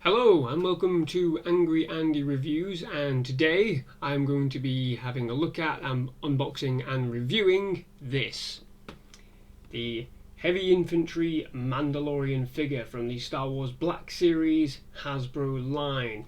Hello and welcome to Angry Andy Reviews, and today I'm going to be having a look at and unboxing and reviewing this. The Heavy Infantry Mandalorian figure from the Star Wars Black Series Hasbro line.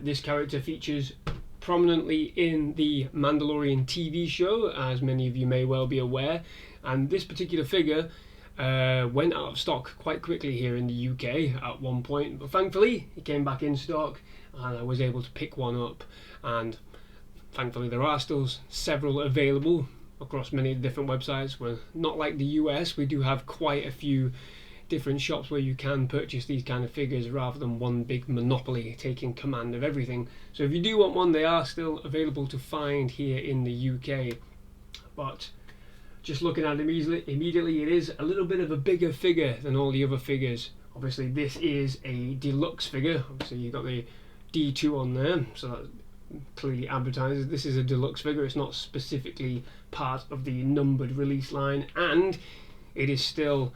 This character features prominently in the Mandalorian TV show, as many of you may well be aware, and this particular figure went out of stock quite quickly here in the UK at one point, but thankfully it came back in stock and I was able to pick one up, and thankfully there are still several available across many different websites. We're not like the US, we do have quite a few different shops where you can purchase these kind of figures rather than one big monopoly taking command of everything. So if you do want one, they are still available to find here in the UK. But just looking at it immediately, it is a little bit of a bigger figure than all the other figures. Obviously this is a deluxe figure, obviously you've got the D2 on there, so that clearly advertises this is a deluxe figure. It's not specifically part of the numbered release line, and it is still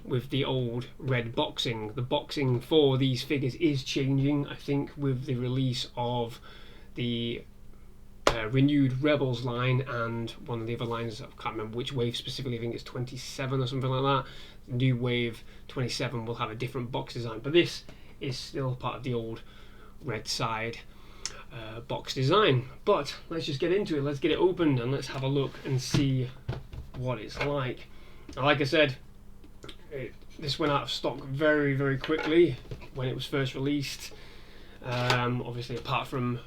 with the old red boxing. The boxing for these figures is changing, I think, with the release of the renewed Rebels line and one of the other lines. I can't remember which wave specifically, I think it's 27 or something like that. The new wave 27 will have a different box design, but this is still part of the old red side box design. But let's just get into it, let's get it opened and let's have a look and see what it's like. Now, like I said, this went out of stock very quickly when it was first released, obviously apart from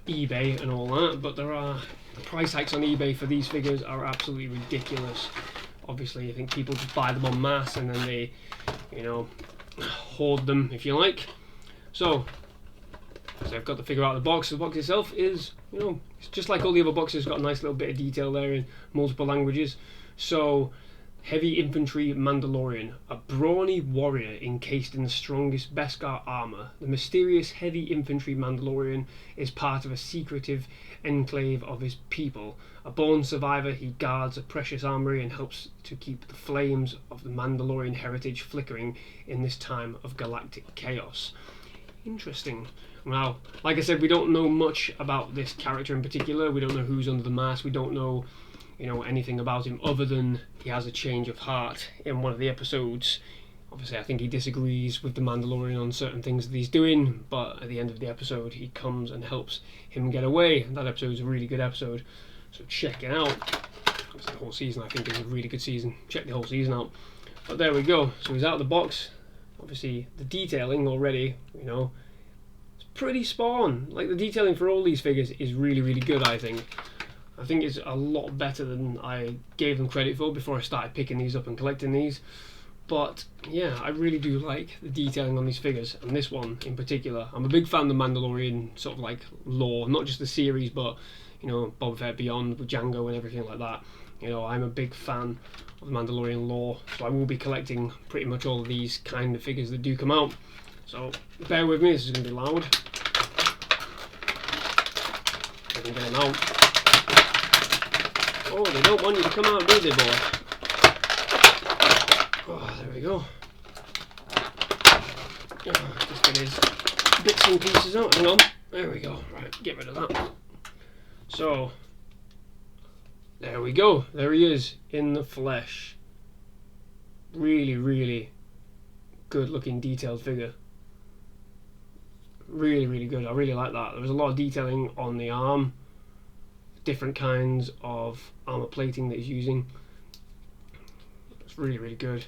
eBay and all that, but the price hikes on eBay for these figures are absolutely ridiculous. Obviously I think people just buy them en masse and then they, you know, hoard them, if you like. So I've got the figure out of the box. The box itself is, you know, it's just like all the other boxes, got a nice little bit of detail there in multiple languages. So Heavy Infantry Mandalorian, a brawny warrior encased in the strongest Beskar armor. The mysterious Heavy Infantry Mandalorian is part of a secretive enclave of his people. A born survivor, he guards a precious armory and helps to keep the flames of the Mandalorian heritage flickering in this time of galactic chaos. Interesting. Now, like I said, we don't know much about this character in particular. We don't know who's under the mask. We don't know, you know, anything about him other than he has a change of heart in one of the episodes. Obviously I think he disagrees with the Mandalorian on certain things that he's doing, but at the end of the episode he comes and helps him get away. That episode is a really good episode, so check it out. The whole season I think is a really good season. Check the whole season out. But there we go, so he's out of the box. Obviously the detailing already, you know, it's pretty spot on. Like, the detailing for all these figures is really good, I think. I think it's a lot better than I gave them credit for before I started picking these up and collecting these. But yeah, I really do like the detailing on these figures, and this one in particular. I'm a big fan of the Mandalorian sort of like lore, not just the series, but, you know, Boba Fett Beyond with Django and everything like that. You know, I'm a big fan of the Mandalorian lore, so I will be collecting pretty much all of these kind of figures that do come out. So bear with me, this is going to be loud. I can get them out. Oh, they don't want you to come out, do they, boy? Oh, there we go. Oh, just get his bits and pieces out. Hang on. There we go. Right, get rid of that. So, there we go. There he is in the flesh. Really good looking detailed figure. Really good. I really like that. There was a lot of detailing on the arm. Different kinds of armor plating that he's using. It's really good.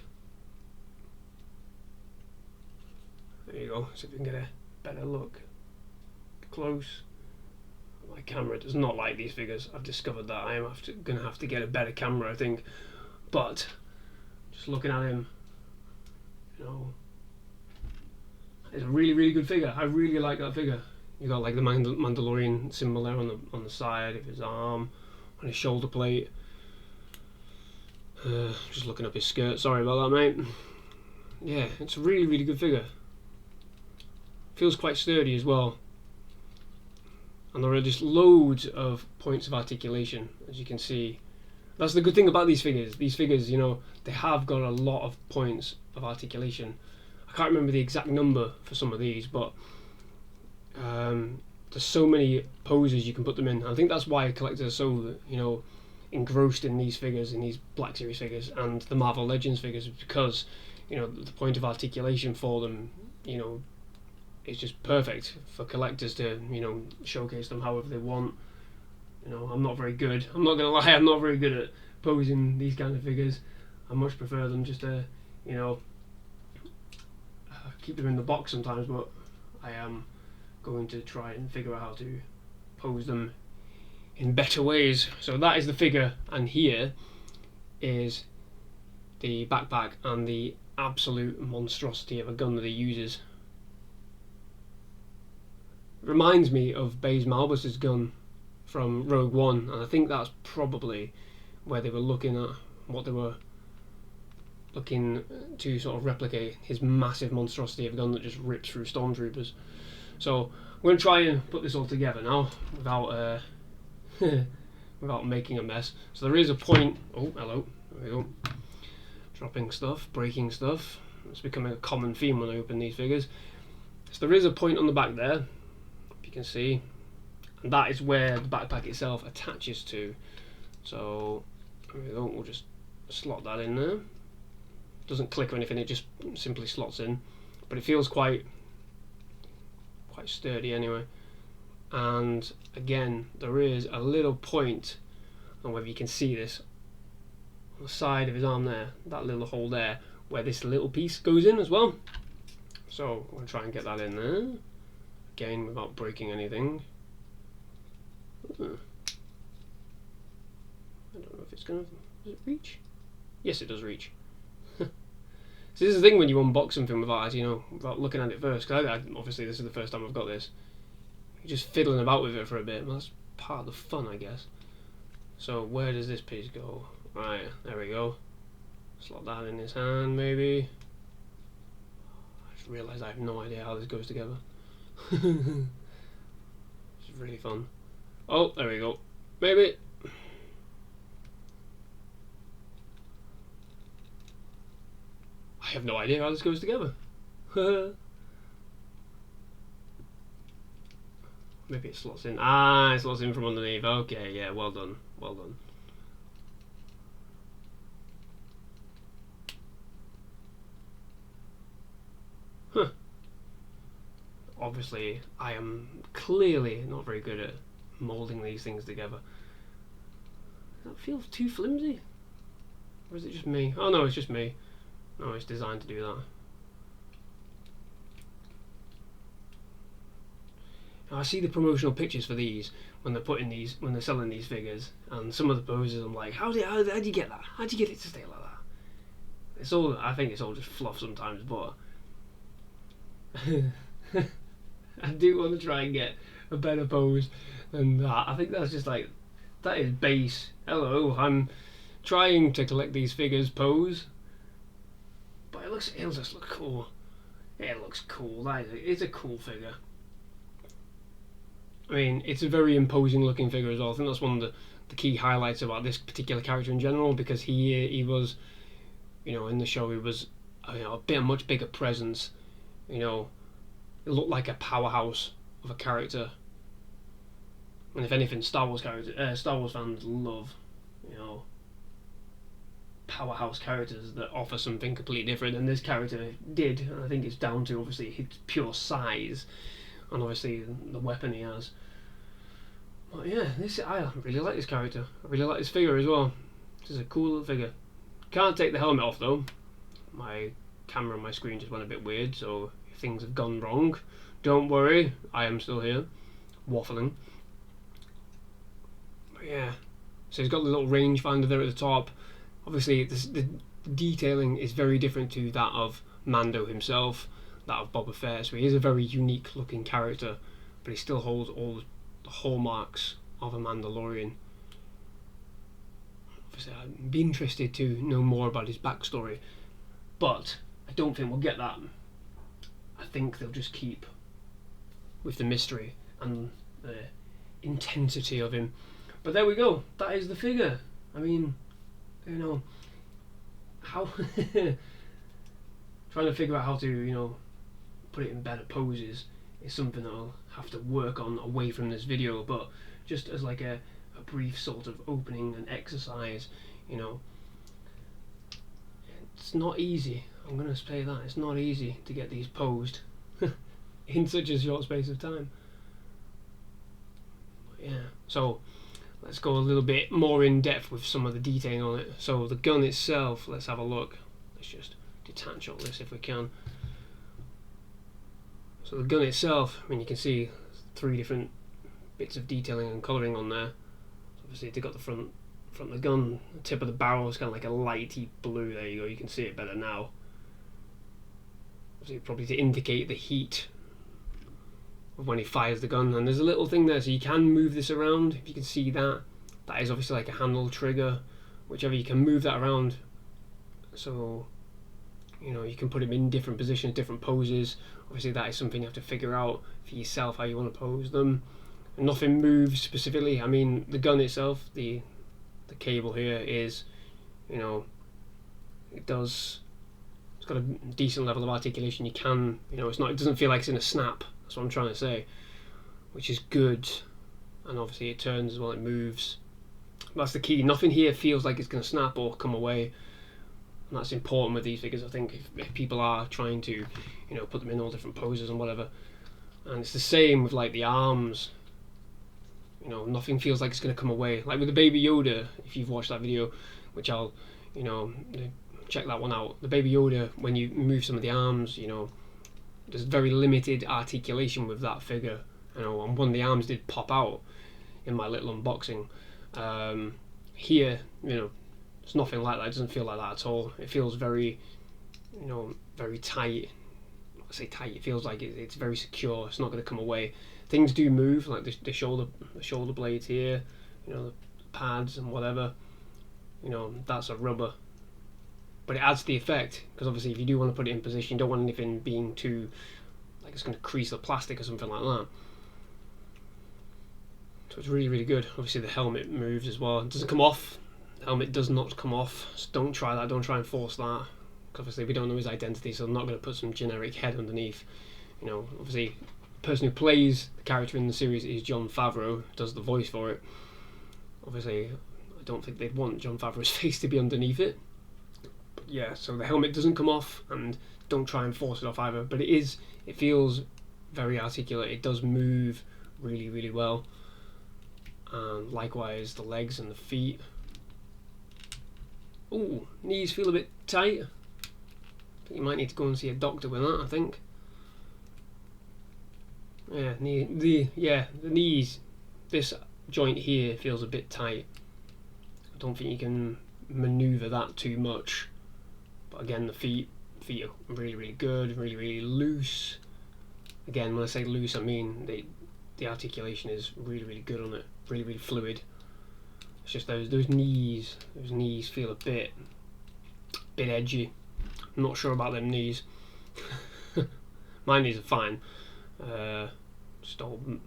There you go. See if we can get a better look close. My camera does not like these figures. I've discovered that. I am gonna have to get a better camera, I think. But just looking at him, you know, it's a really good figure. I really like that figure. You got like the Mandalorian symbol there on the side of his arm, on his shoulder plate. Just looking up his skirt. Sorry about that, mate. Yeah, it's a really good figure. Feels quite sturdy as well. And there are just loads of points of articulation, as you can see. That's the good thing about these figures. These figures, you know, they have got a lot of points of articulation. I can't remember the exact number for some of these, but there's so many poses you can put them in. I think that's why collectors are so, you know, engrossed in these figures, in these Black Series figures and the Marvel Legends figures, because, you know, the point of articulation for them, you know, is just perfect for collectors to, you know, showcase them however they want. You know, I'm not very good. I'm not gonna lie. I'm not very good at posing these kind of figures. I much prefer them just to, you know, keep them in the box sometimes. But I am going to try and figure out how to pose them in better ways. So that is the figure, and here is the backpack and the absolute monstrosity of a gun that he uses. Reminds me of Baze Malbus's gun from Rogue One, and I think that's probably where they were looking at, what they were looking to sort of replicate, his massive monstrosity of a gun that just rips through stormtroopers. So I'm going to try and put this all together now without without making a mess. So there is a point. Oh, hello. There we go. Dropping stuff, breaking stuff. It's becoming a common theme when I open these figures. So there is a point on the back there, if you can see, and that is where the backpack itself attaches to. So there we go. We'll just slot that in there. Doesn't click or anything. It just simply slots in, but it feels quite sturdy anyway. And again, there is a little point, I don't know whether you can see this, on the side of his arm there, that little hole there, where this little piece goes in as well. So I'm going to try and get that in there, again without breaking anything. I don't know if it's going to, does it reach? Yes, it does reach. So this is the thing when you unbox something without, you know, without looking at it first, because obviously this is the first time I've got this. You're just fiddling about with it for a bit, and that's part of the fun, I guess. So where does this piece go? Right, there we go. Slot that in his hand, maybe. I just realised I have no idea how this goes together. It's really fun. Oh, there we go. Maybe. I have no idea how this goes together. Maybe it slots in. Ah, it slots in from underneath. Okay, yeah, well done. Well done. Huh. Obviously, I am clearly not very good at moulding these things together. Does that feel too flimsy? Or is it just me? Oh no, it's just me. No, it's designed to do that. Now, I see the promotional pictures for these when they're putting these, when they're selling these figures, and some of the poses I'm like, how do you get that? How do you get it to stay like that? It's all, I think it's all just fluff sometimes, but I do want to try and get a better pose than that. I think that's just like, that is base. Hello, I'm trying to collect these figures pose, but it'll just look cool. It looks cool. It's a cool figure. I mean, it's a very imposing looking figure as well. I think that's one of the key highlights about this particular character in general, because he was, you know, in the show he was, you know, a much bigger presence. You know, it looked like a powerhouse of a character. And if anything, Star Wars fans love, you know, powerhouse characters that offer something completely different, and this character did. And I think it's down to obviously his pure size, and obviously the weapon he has. But yeah, I really like this character. I really like this figure as well. This is a cool little figure. Can't take the helmet off though. My camera on my screen just went a bit weird, so if things have gone wrong, don't worry, I am still here, waffling. But yeah, so he's got the little rangefinder there at the top. Obviously the detailing is very different to that of Mando himself, that of Boba Fett, so he is a very unique looking character, but he still holds all the hallmarks of a Mandalorian. Obviously I'd be interested to know more about his backstory, but I don't think we'll get that. I think they'll just keep with the mystery and the intensity of him. But there we go, that is the figure. I mean, you know, how trying trying to figure out how to put it in better poses is something that I'll have to work on away from this video, but just as like a brief sort of opening and exercise, it's not easy. I'm going to say that it's not easy to get these posed in such a short space of time. But yeah, so let's go a little bit more in depth with some of the detailing on it. So the gun itself, let's have a look. Let's just detach all this if we can. So the gun itself, I mean, you can see 3 different bits of detailing and colouring on there. So obviously they got the front of the gun, the tip of the barrel is kind of like a lighty blue. There you go, you can see it better now. Obviously probably to indicate the heat of when he fires the gun. And there's a little thing there, so you can move this around. If you can see that, that is obviously like a handle trigger, whichever, you can move that around. So you can put him in different positions, different poses. Obviously that is something you have to figure out for yourself, how you want to pose them. And nothing moves specifically. I mean, the gun itself, the cable here is, it's got a decent level of articulation. You can, it doesn't feel like it's in a snap. That's what I'm trying to say, which is good. And obviously it turns as well, it moves. That's the key. Nothing here feels like it's going to snap or come away. And that's important with these figures, I think, if people are trying to, put them in all different poses and whatever. And it's the same with like the arms. Nothing feels like it's going to come away. Like with the Baby Yoda, if you've watched that video, which I'll, check that one out. The Baby Yoda, when you move some of the arms, there's very limited articulation with that figure. And one of the arms did pop out in my little unboxing. Here, it's nothing like that. It doesn't feel like that at all. It feels very, very tight. I say tight. It feels like it's very secure. It's not going to come away. Things do move, like the shoulder blades here, the pads and whatever. That's a rubber, but it adds the effect, because obviously if you do want to put it in position, you don't want anything being too like it's going to crease the plastic or something like that. So it's really, really good. Obviously the helmet moves as well. It doesn't come off. The helmet does not come off. So don't try that. Don't try and force that. Obviously we don't know his identity, so I'm not going to put some generic head underneath. Obviously the person who plays the character in the series is Jon Favreau, does the voice for it. Obviously I don't think they'd want Jon Favreau's face to be underneath it. But yeah, so the helmet doesn't come off, and don't try and force it off either. But it feels very articulate. It does move really, really well. And likewise the legs and the feet. Ooh, knees feel a bit tight. I think you might need to go and see a doctor with that, I think. Yeah, the knees, this joint here feels a bit tight. I don't think you can manoeuvre that too much. But again, the feet are really, really good, really, really loose. Again, when I say loose, I mean the articulation is really, really good on it, really, really fluid. It's just those knees feel a bit edgy. I'm not sure about them knees. My knees are fine. Just old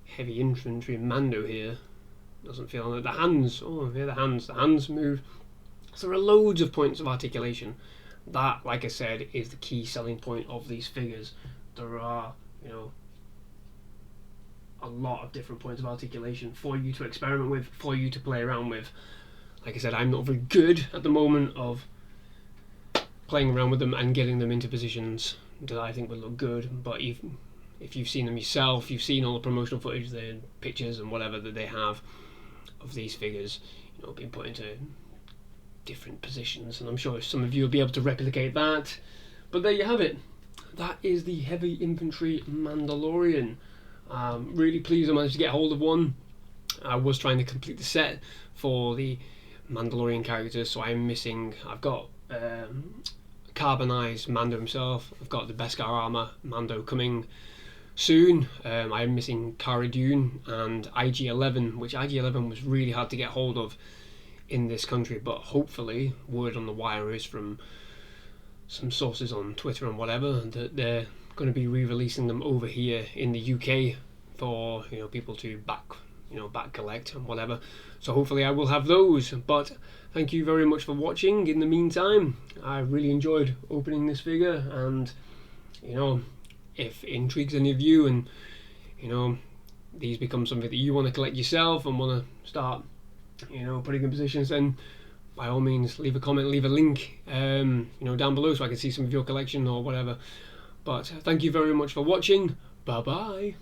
heavy infantry Mando here. Doesn't feel like the hands. Oh yeah, the hands move. So there are loads of points of articulation. That, like I said, is the key selling point of these figures. There are, a lot of different points of articulation for you to experiment with, for you to play around with. Like I said, I'm not very good at the moment of playing around with them and getting them into positions that I think would look good. But if you've seen them yourself, you've seen all the promotional footage, the pictures and whatever that they have of these figures, being put into different positions, and I'm sure some of you will be able to replicate that. But there you have it. That is the Heavy Infantry Mandalorian. Really pleased I managed to get hold of one. I was trying to complete the set for the Mandalorian characters, so I've got carbonized Mando himself, I've got the Beskar armor Mando coming soon. I'm missing Cara Dune and IG-11, which IG-11 was really hard to get hold of in this country, but hopefully, word on the wire is from some sources on Twitter and whatever, that they're going to be re-releasing them over here in the UK for people to back collect and whatever. So hopefully I will have those. But thank you very much for watching. In the meantime, I really enjoyed opening this figure, and if it intrigues any of you, and these become something that you want to collect yourself and want to start putting in positions, then by all means leave a comment, leave a link down below so I can see some of your collection or whatever. But thank you very much for watching. Bye bye.